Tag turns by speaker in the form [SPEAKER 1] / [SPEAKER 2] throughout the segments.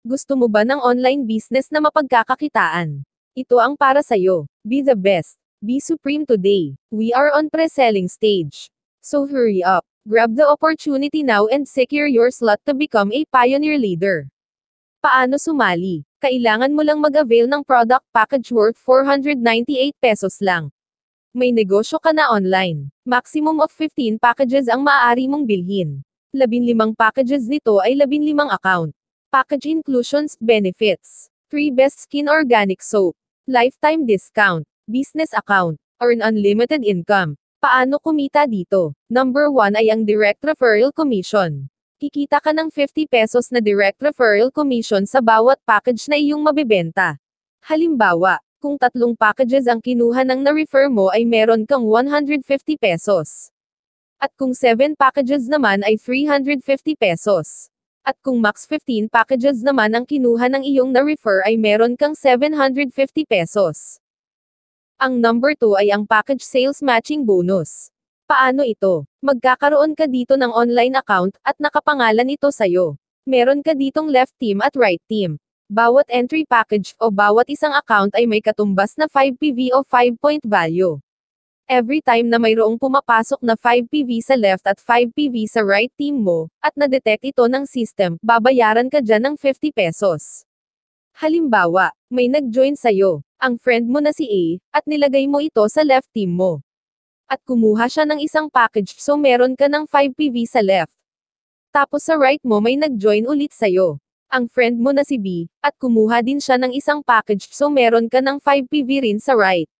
[SPEAKER 1] Gusto mo ba ng online business na mapagkakakitaan? Ito ang para sa'yo. Be the best. Be supreme today. We are on pre-selling stage. So hurry up. Grab the opportunity now and secure your slot to become a pioneer leader. Paano sumali? Kailangan mo lang mag-avail ng product package worth 498 pesos lang. May negosyo ka na online. Maximum of 15 packages ang maaari mong bilhin. 15 packages nito ay 15 account. Package inclusions, benefits. 3 best skin organic soap. Lifetime discount. Business account. Earn unlimited income. Paano kumita dito? Number 1 ay ang direct referral commission. Kikita ka ng 50 pesos na direct referral commission sa bawat package na iyong mabibenta. Halimbawa, kung 3 packages ang kinuha ng na-refer mo ay meron kang 150 pesos. At kung 7 packages naman ay 350 pesos. At kung max 15 packages naman ang kinuha ng iyong na-refer ay meron kang 750 pesos. Ang number 2 ay ang package sales matching bonus. Paano ito? Magkakaroon ka dito ng online account, at nakapangalan ito sa'yo. Meron ka ditong left team at right team. Bawat entry package, o bawat isang account ay may katumbas na 5 PV o 5-point value. Every time na mayroong pumapasok na 5 PV sa left at 5 PV sa right team mo, at na-detect ito ng system, babayaran ka dyan ng 50 pesos. Halimbawa, may nag-join sa'yo, ang friend mo na si A, at nilagay mo ito sa left team mo. At kumuha siya ng isang package, so meron ka ng 5 PV sa left. Tapos sa right mo may nag-join ulit sa'yo, ang friend mo na si B, at kumuha din siya ng isang package, so meron ka ng 5 PV rin sa right.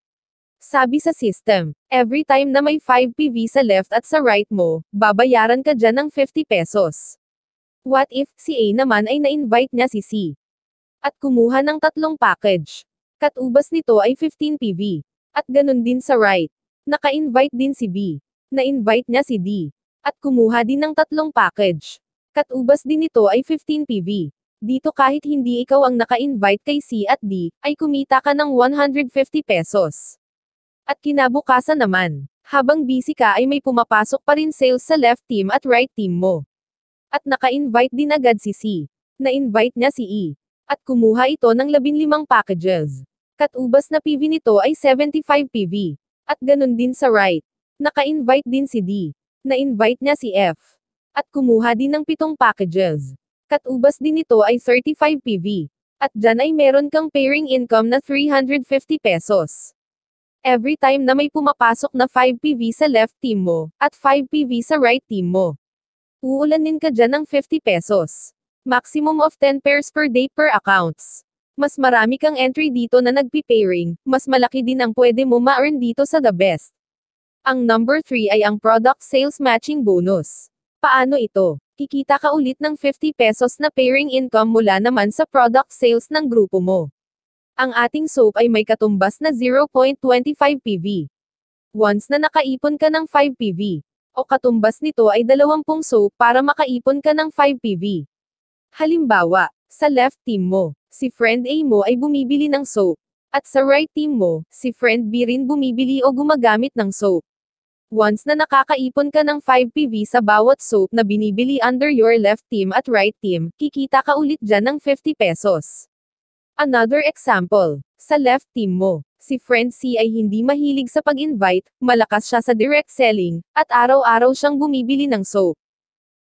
[SPEAKER 1] Sabi sa system, every time na may 5 PV sa left at sa right mo, babayaran ka dyan ng 50 pesos. What if, si A naman ay na-invite niya si C? At kumuha ng 3 package. Katubas nito ay 15 PV. At ganun din sa right. Naka-invite din si B. Na-invite niya si D. At kumuha din ng 3 package. Katubas din nito ay 15 PV. Dito kahit hindi ikaw ang naka-invite kay C at D, ay kumita ka ng 150 pesos. At kinabukasan naman, habang busy ka ay may pumapasok pa rin sales sa left team at right team mo. At naka-invite din agad si C. Na-invite niya si E. At kumuha ito ng 15 packages. Katubas na PV nito ay 75 PV. At ganun din sa right. Naka-invite din si D. Na-invite niya si F. At kumuha din ng 7 packages. Katubas din nito ay 35 PV. At dyan ay meron kang pairing income na 350 pesos. Every time na may pumapasok na 5 PV sa left team mo, at 5 PV sa right team mo, uulanin ka dyan ng 50 pesos. Maximum of 10 pairs per day per accounts. Mas marami kang entry dito na nagpi-pairing, mas malaki din ang pwede mo ma-earn dito sa the best. Ang number 3 ay ang product sales matching bonus. Paano ito? Kikita ka ulit ng 50 pesos na pairing income mula naman sa product sales ng grupo mo. Ang ating soap ay may katumbas na 0.25 PV. Once na nakaipon ka ng 5 PV, o katumbas nito ay 20 soap para makaipon ka ng 5 PV. Halimbawa, sa left team mo, si friend A mo ay bumibili ng soap. At sa right team mo, si friend B rin bumibili o gumagamit ng soap. Once na nakakaipon ka ng 5 PV sa bawat soap na binibili under your left team at right team, kikita ka ulit dyan ng 50 pesos. Another example, sa left team mo, si friend C ay hindi mahilig sa pag-invite, malakas siya sa direct selling, at araw-araw siyang bumibili ng soap.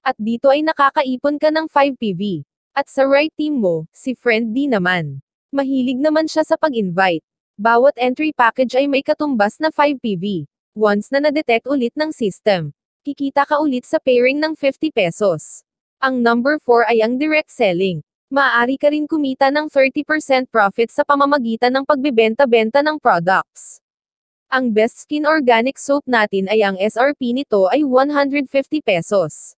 [SPEAKER 1] At dito ay nakakaipon ka ng 5 PV. At sa right team mo, si friend D naman. Mahilig naman siya sa pag-invite. Bawat entry package ay may katumbas na 5 PV. Once na na-detect ulit ng system, kikita ka ulit sa pairing ng 50 pesos. Ang number 4 ay ang direct selling. Maaari ka rin kumita ng 30% profit sa pamamagitan ng pagbebenta-benta ng products. Ang Best Skin Organic Soap natin ay ang SRP nito ay 150 pesos.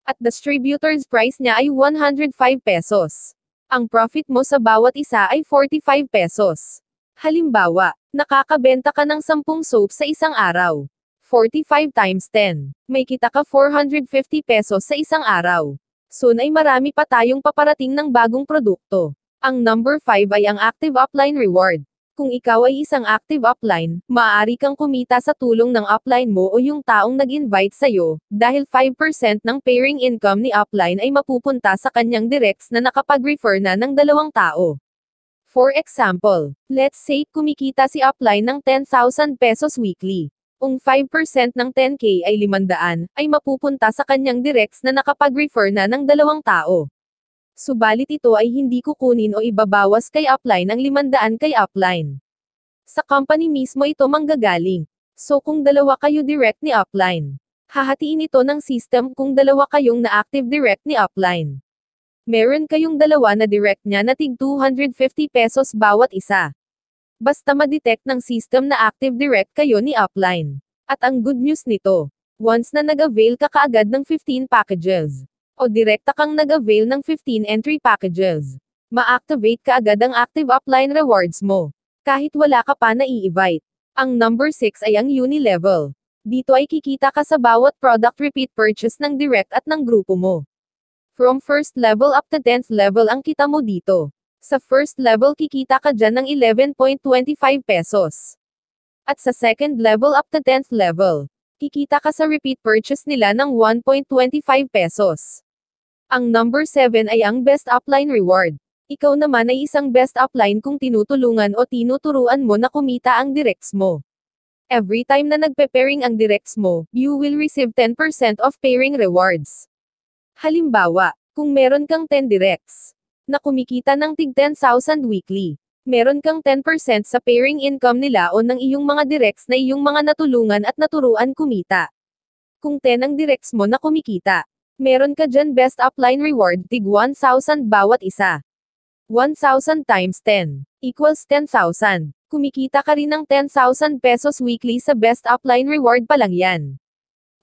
[SPEAKER 1] At distributor's price niya ay 105 pesos. Ang profit mo sa bawat isa ay 45 pesos. Halimbawa, nakakabenta ka ng 10 soap sa isang araw. 45 times 10. May kita ka 450 pesos sa isang araw. Soon ay marami pa tayong paparating ng bagong produkto. Ang number 5 ay ang active upline reward. Kung ikaw ay isang active upline, maaari kang kumita sa tulong ng upline mo o yung taong nag-invite sa'yo, dahil 5% ng pairing income ni upline ay mapupunta sa kanyang directs na nakapag-refer na ng dalawang tao. For example, let's say kumikita si upline ng 10,000 pesos weekly. Kung 5% ng 10k ay 500, ay mapupunta sa kanyang directs na nakapag-refer na ng dalawang tao. Subalit ito ay hindi kukunin o ibabawas kay upline ang 500 kay upline. Sa company mismo ito manggagaling. So kung dalawa kayo direct ni upline, hahatiin ito ng system kung dalawa kayong na-active direct ni upline. Meron kayong dalawa na direct niya na tig 250 pesos bawat isa. Basta ma-detect ng system na active direct kayo ni upline. At ang good news nito, once na nag-avail ka kaagad ng 15 packages, o direkta kang nag-avail ng 15 entry packages, ma-activate ka agad ang active upline rewards mo. Kahit wala ka pa na-i-invite. Ang number 6 ay ang uni-level. Dito ay kikita ka sa bawat product repeat purchase ng direct at ng grupo mo. From first level up to 10th level ang kita mo dito. Sa first level kikita ka dyan ng 11.25 pesos. At sa second level up to 10th level, kikita ka sa repeat purchase nila ng 1.25 pesos. Ang number 7 ay ang best upline reward. Ikaw naman ay isang best upline kung tinutulungan o tinuturuan mo na kumita ang directs mo. Every time na nagpe-pairing ang directs mo, you will receive 10% of pairing rewards. Halimbawa, kung meron kang 10 directs na kumikita ng tig 10,000 weekly, meron kang 10% sa pairing income nila o ng iyong mga directs na iyong mga natulungan at naturuan kumita. Kung 10 ang directs mo na kumikita, meron ka dyan best upline reward tig 1,000 bawat isa. 1,000 times 10 equals 10,000. Kumikita ka rin ng 10,000 pesos weekly sa best upline reward pa lang yan.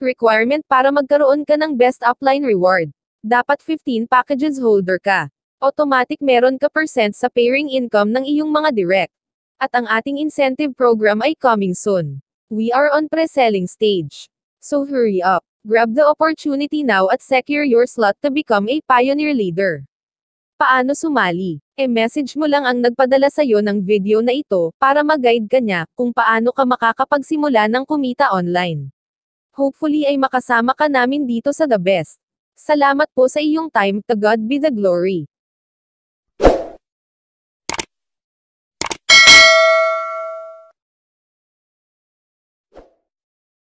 [SPEAKER 1] Requirement para magkaroon ka ng best upline reward. Dapat 15 packages holder ka. Automatic meron ka percent sa pairing income ng iyong mga direct. At ang ating incentive program ay coming soon. We are on pre-selling stage. So hurry up. Grab the opportunity now at secure your slot to become a pioneer leader. Paano sumali? E-message mo lang ang nagpadala sa'yo ng video na ito, para mag-guide ka niya, kung paano ka makakapagsimula ng kumita online. Hopefully ay makasama ka namin dito sa The Best. Salamat po sa iyong time, to God be the glory.